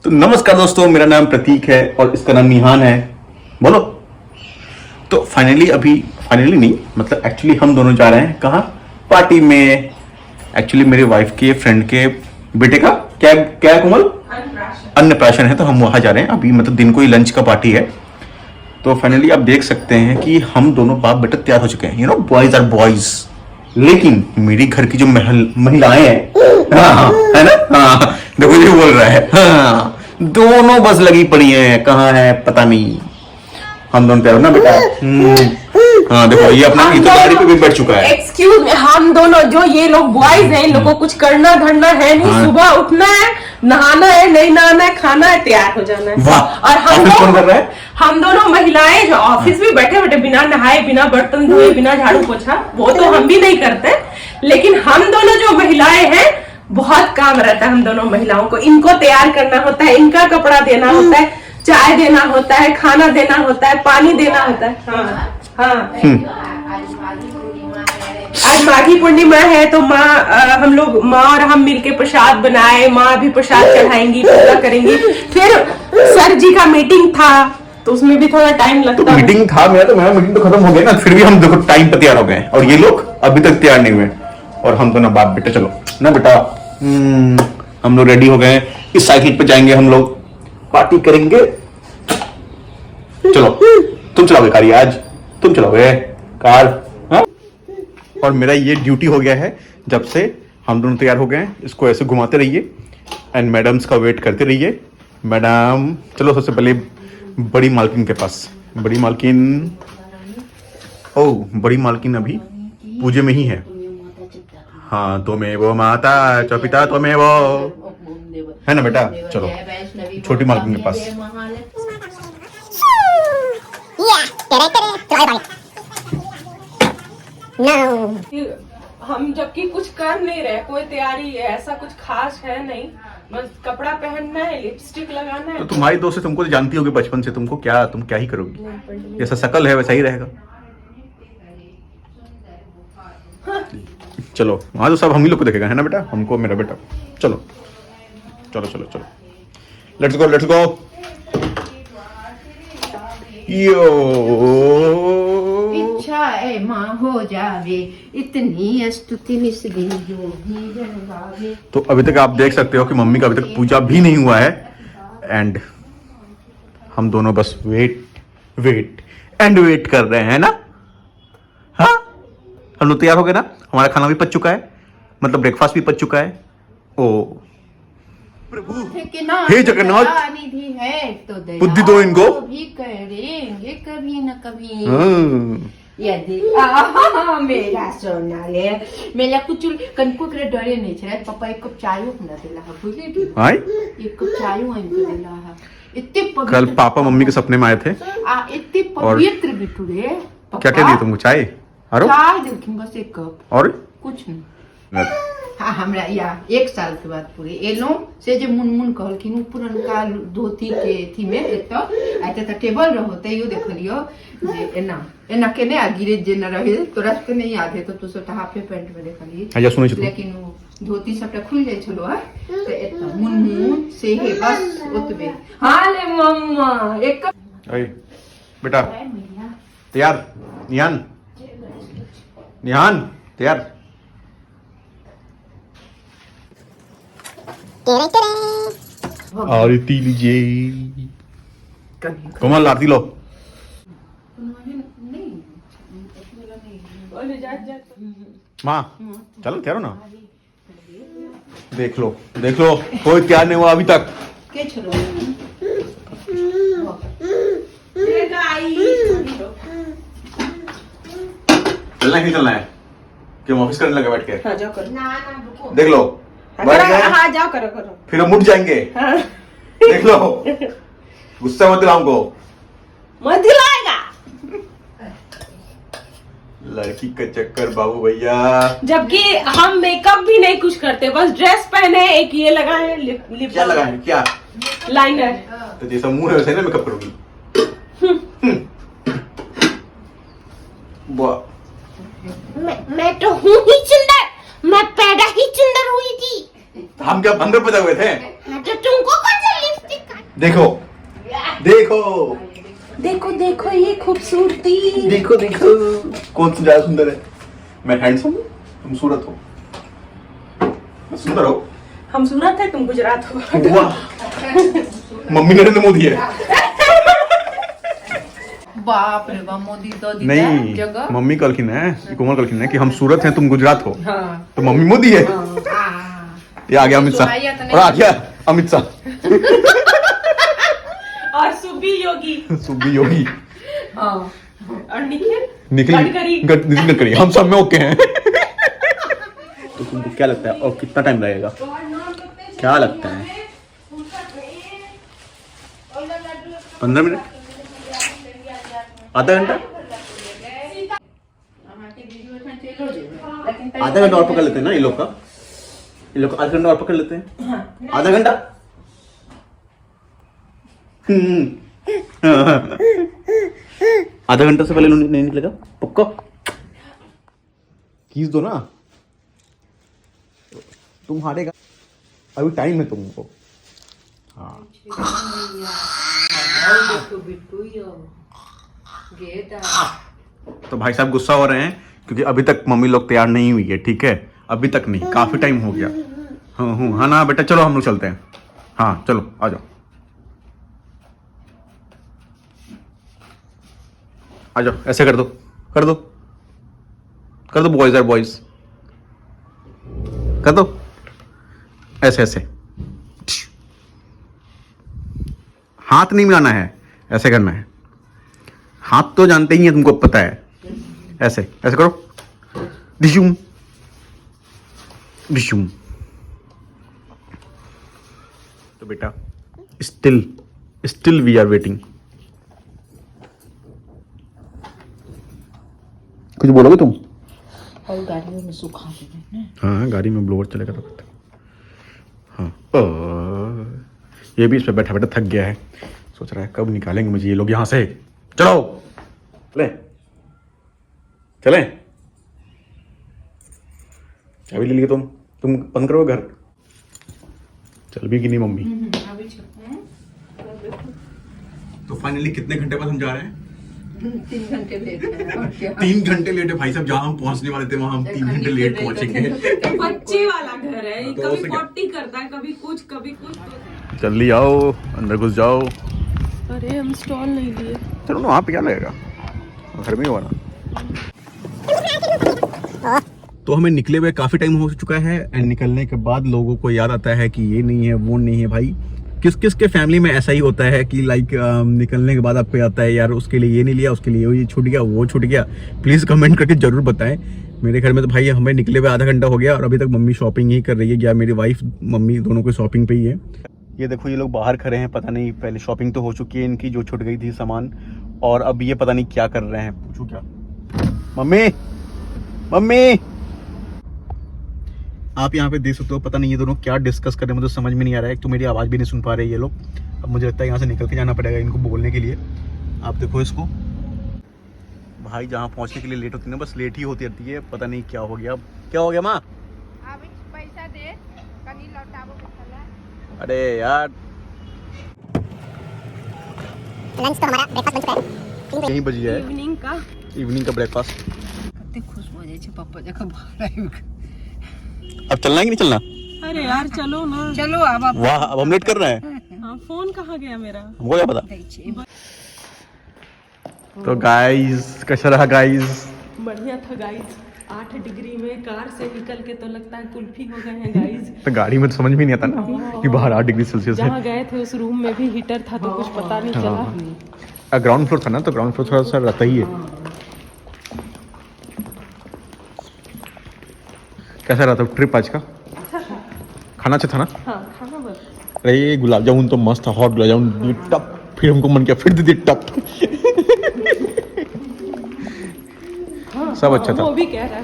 तो नमस्कार दोस्तों, मेरा नाम प्रतीक है और इसका नाम निहान है। बोलो। तो फाइनली नहीं, मतलब एक्चुअली हम दोनों जा रहे हैं कहाँ? पार्टी में। एक्चुअली मेरे वाइफ के फ्रेंड के बेटे का क्या क्या है कोमल? अन्नप्राशन है, तो हम वहाँ जा रहे हैं अभी, मतलब दिन को ही लंच का पार्टी है। तो फाइनली आप देख सकते हैं कि हम दोनों बाप बेटा तैयार हो चुके हैं। Boys are boys. लेकिन मेरी घर की जो महिलाएं हैं, हाँ है ना, हाँ देखो ये बोल रहा है, हाँ दोनों बस लगी पड़ी हैं, कहाँ है पता नहीं। हम दोनों तैयार हो ना बेटा? हाँ देखो ये अपना तो गाड़ी पे भी बैठ चुका है। एक्सक्यूज मी, हम दोनों जो ये लोग बॉयज हैं, इन लोगों को कुछ करना धरना है नहीं। हाँ। सुबह उठना है, नहाना है, नहीं नहाना है, खाना है, तैयार हो जाना है। वाह। और ऑफिस कौन कर रहा है? हम दोनों महिलाएं जो ऑफिस में बैठे बैठे बिना नहाए, बिना बर्तन धोए, बिना झाड़ू पोछा, वो तो हम भी नहीं करते। लेकिन हम दोनों जो महिलाएं हैं, बहुत काम रहता है हम दोनों महिलाओं को। इनको तैयार करना होता है, इनका कपड़ा देना होता है, चाय देना होता है, खाना देना होता है, पानी देना होता है। हाँ। आज माघी पूर्णिमा है, तो माँ और हम मिलके प्रसाद बनाए। माँ भी प्रसाद चढ़ाएंगी, पूजा करेंगी। फिर सर जी का मीटिंग था, तो उसमें भी थोड़ा टाइम लगता तो है। मीटिंग था मेरा मीटिंग तो खत्म हो गया ना, फिर भी हम देखो टाइम पर तैयार हो गए और ये लोग अभी तक तैयार नहीं हुए। और हम तो ना बाप बेटा, चलो ना बेटा, हम लोग रेडी हो गए। इस साइकिल पे जाएंगे, हम लोग पार्टी करेंगे। चलो तुम चलाओगे कार, आज तुम चलाओगे कार, हाँ? और मेरा ये ड्यूटी हो गया है, जब से हम दोनों तैयार हो गए हैं, इसको ऐसे घुमाते रहिए एंड मैडम्स का वेट करते रहिए। मैडम चलो, सबसे पहले बड़ी मालकिन के पास। बड़ी मालकिन अभी पूजे में ही है। हाँ, तुम्हें वो माता चौपिता तुम्हें वो है ना बेटा। चलो छोटी मालकिन के पास। हम जबकि कुछ कर नहीं रहे, कोई तैयारी है ऐसा कुछ खास है नहीं, बस कपड़ा पहनना है, लिपस्टिक लगाना है। तो तुम्हारी दोस्त है, तुमको तो जानती होगी बचपन से, तुम क्या ही करोगी? जैसा शकल है वैसा ही रहेगा। चलो वहां तो सब हम ही लोग को देखेगा, है ना बेटा? हमको, मेरा बेटा। चलो चलो चलो चलो, लेट्स गो। यो इच्छा है माँ हो जावे, इतनी स्तुति निस्री योगी जन गावे। तो अभी तक आप देख सकते हो कि मम्मी का अभी तक पूजा भी नहीं हुआ है एंड हम दोनों बस वेट कर रहे हैं ना। हाँ, हम लोग तैयार हो गए ना, हमारा खाना भी पच चुका है, मतलब ब्रेकफास्ट भी पच चुका है। ओ प्रभु, हे जगन्नाथ, निधि है तो दया बुद्धि दो इनको। भी करेंगे कभी न कभी। हाँ। यदि मेरा सोना ले, मेरा कुछ कनको करे डरे नहीं छे। पापा एक कप चाय हमरा देला है, बुझली दी? हाय, एक कप चाय हमको देला है। इतने पवित्र। कल पापा मम्मी के सपने में आए थे। इतने पवित्र बिटू रे। क्या दिए तुमको? चाय? चाय देलखिन बस एक कप, और कुछ नहीं। हाँ, हमरा या 1 साल के बाद पूरे एलो से जे मुनमुन कहलखिन पुरनका धोती के थी में एतो आते त टेबल रहो त यो देखलियो जे एना केने आ गिरे जे न रहे, तोरा के नहीं याद है तो तू सब हाफे पैंट में देखली। या सुनै छ, लेकिन वो धोती सबटा खुल जाय छलो है त एतो मुनमुन से हे बस ओतबे। हां ले मम्मा एक अरे बेटा तैयार? निहान तैयार? आरती लीजिए। कोमल आरती लो। माँ चलो तैयार हो ना? देख लो कोई तैयार नहीं हुआ अभी तक। के छलो चलना है कि हम ऑफिस करने लगे बैठ के? हाँ, जाओ करो। ना रुको, देख लो, बैठ गए। हाँ जाओ करो। फिर हम उठ जाएंगे। हाँ। देख लो, गुस्सा मत दिलाओ हमको। मत दिलाएगा। लड़की का चक्कर बाबू भैया। जबकि हम मेकअप भी नहीं कुछ करते, बस ड्रेस पहने, एक ये लगाए, लिप क्या लगाए? क्या लाइनर। तो जैसा मुंह है वैसे ना मेकअप करोगी। मैं तो हूँ ही सुंदर, मैं पैदा ही सुंदर हुई थी। हम क्या बंदर पैदा हुए थे? तो तुमको कौन सा लिपस्टिक देखो देखो देखो देखो ये खूबसूरती। देखो देखो कौन सी ज्यादा सुंदर है? मैं हैंडसम हूँ, तुम सूरत हो। मैं सुंदर हो, हम सूरत है, तुम गुजरात हो। वाह मम्मी नरेंद्र मोदी है। बाप रे बाप, मोदी तो दीदा नहीं जगह। मम्मी कलखिन है, कोमल कलखिन है कि हम सूरत हैं, तुम गुजरात हो। हाँ। तो मम्मी मोदी है। ये आ गया अमित शाह, सुनाइए तो नहीं। और आ गया अमित शाह, और सुबी योगी सुब्बी योगी, हाँ। और निखिल नितिन गडकरी। नितिन गडकरी, हम सब में ओके हैं। तो तुमको क्या लगता है और कितना टाइम लगेगा? क्या लगता है? 15 मिनट, आधा घंटा? आधा घंटा और पकड़ लेते हैं ना, ये लोग का आधा घंटा और पकड़ लेते हैं। आधा घंटा आधा घंटा से पहले नहीं निकलेगा पक्का? कीज दो ना, तुम हारेगा, अभी टाइम है तुमको। हाँ तो भाई साहब गुस्सा हो रहे हैं क्योंकि अभी तक मम्मी लोग तैयार नहीं हुई है, ठीक है? अभी तक नहीं, काफी टाइम हो गया। हाँ ना बेटा, चलो हम लोग चलते हैं। हाँ चलो आ जाओ, आ जाओ, ऐसे कर दो कर दो कर दो, बॉयज आर बॉयज, कर दो ऐसे ऐसे। हाथ नहीं मिलाना है, ऐसे करना है। हाथ तो जानते ही हैं, तुमको पता है। ऐसे ऐसे करो, डिशूम डिशूम। तो बेटा स्टिल वी आर वेटिंग। कुछ बोलोगे तुम? और गाड़ियों में सुखा देना। हाँ गाड़ी में ब्लोअर चलेगा तो। हाँ ये भी इस पर बैठा बैठा थक गया है, सोच रहा है कब निकालेंगे मुझे ये लोग यहाँ से। चलो चले चले, चाबी ले लिए तुम बंद करो घर। चल भी कि नहीं मम्मी? तो फाइनली कितने घंटे बाद हम जा रहे हैं? 3 घंटे लेट है और क्या। 3 घंटे लेट है भाई साहब, जहाँ हम पहुंचने वाले थे वहां हम 3 घंटे लेट पहुंचेंगे। बच्चे वाला घर है, तो कभी पॉटी करता है, कभी कुछ जल्दी आओ, अंदर घुस जाओ। अरे हम स्टॉल नहीं लिए। चलो ना, वहाँ पे क्या लगेगा, घर में ही होगा ना। तो हमें निकले हुए काफी टाइम हो चुका है एंड निकलने के बाद लोगों को याद आता है कि ये नहीं है वो नहीं है। भाई किस किस के फैमिली में ऐसा ही होता है कि लाइक निकलने के बाद आपको आता है यार उसके लिए ये नहीं लिया, उसके लिए ये छूट गया, वो छूट गया। प्लीज कमेंट करके जरूर बताएं। मेरे घर में तो भाई हमें निकले हुए आधा घंटा हो गया और अभी तक मम्मी शॉपिंग ही कर रही है, या मेरी वाइफ मम्मी दोनों को शॉपिंग पे ही है। ये देखो ये लोग बाहर खड़े हैं, पता नहीं पहले शॉपिंग तो हो चुकी है इनकी जो छूट गई थी सामान, और अब ये पता नहीं क्या कर रहे हैं। पूछू क्या? मम्मी मम्मी आप यहाँ पे देख सकते हो, पता नहीं ये दोनों क्या डिस्कस कर रहे हैं, मुझे समझ में नहीं आ रहा है। एक तो मेरी आवाज़ भी नहीं सुन पा रहे ये लोग। अब मुझे लगता है यहाँ से निकल के जाना पड़ेगा इनको बोलने के लिए। आप देखो इसको, भाई जहाँ पहुँचने के लिए लेट होती है ना, बस लेट ही होती रहती है। पता नहीं क्या हो गया। अब क्या हो गया माँ? पैसा दे कनी लौटाबो के चला। अरे यार लंच तो हमारा ब्रेकफास्ट बन चुका है। यही बज गया है इवनिंग का ब्रेकफास्ट। कते खुश हो जाए छे पप्पा जका भाड़ा। अब चलना है कि नहीं चलना? अरे यार चलो ना। चलो अब आप वाह अब हम लेट कर रहे हैं, हाँ, फोन कहाँ गया मेरा? हमको क्या पता। दै छे। तो गाइस कैसा रहा गाइस? बढ़िया था गाइस। 8 डिग्री में कार से निकल के तो लगता है कुल्फी हो गए हैं गाइस। तो गाड़ी में तो समझ में नहीं आता ना कि बाहर 8 डिग्री सेल्सियस है। जहाँ गए थे उस रूम में भी हीटर था तो कुछ पता नहीं चला। ग्राउंड फ्लोर था ना, तो ग्राउंड फ्लोर थोड़ा सा रहता ही है। कैसा रहा था ट्रिप आज का? खाना अच्छा था ना? हाँ खाना बस। अरे गुलाब जामुन तो मस्त था, हॉट गुलाब जामुन टप, फिर हमको मन किया फिर दीदी टप। हाँ, सब अच्छा था। वो भी कह रहा है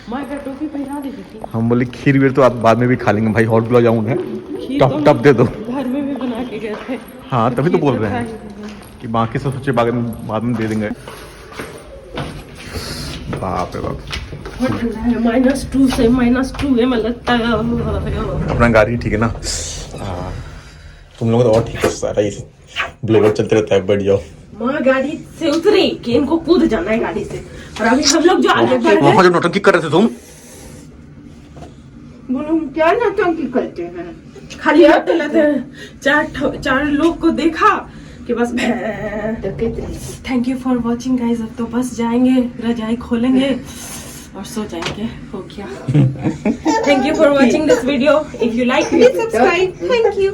माँ का टोपी पहना दे दीदी। हम बोले खीर वीर तो आप बाद में भी खा लेंगे भाई, हॉट गुलाब जामुन है, खीर टप तो टप दे दो। घर में भी बना के गए थे। हाँ तभी तो बोल रहे खीर हैं कि बाकी सब सोचे बाद में दे देंगे। बाप रे बाप, -2 से -2 में लगता है। अपना गाड़ी ठीक है ना? तुम लोगों तो और ठीक है, सारा ये ब्लोगर चलते रहता है, बैठ जाओ। माँ गाड़ी से उतरी कि इनको कूद जाना है गाड़ी से, और अभी हम लोग जो आगे बढ़ वहाँ गए। जो नौटंकी कर रहे थे तुम, बोलो क्या नौटंकी करते हैं? खाली हाथ लाते हैं, चार लोग को देखा कि बस तो कितने thank you for watching guys. अब तो बस जाएंगे, रजाई खोलेंगे और सो जाएंगे, हो गया। Thank you for watching this video. If you like please subscribe. Thank you.